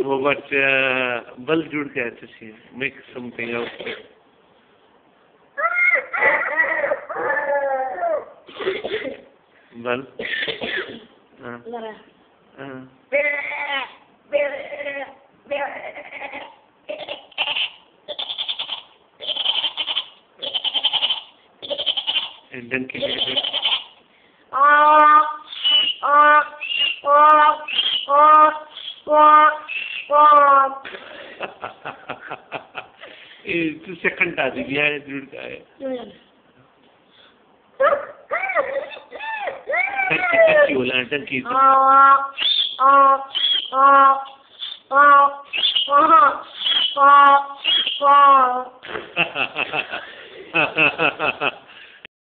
वो बच्चा बल जुड़ गया तुझे make something else. बल डंकी तू सेकंड आ गया है जुड़ का है टंकी बोला टंकी Ha ha ha ha ha.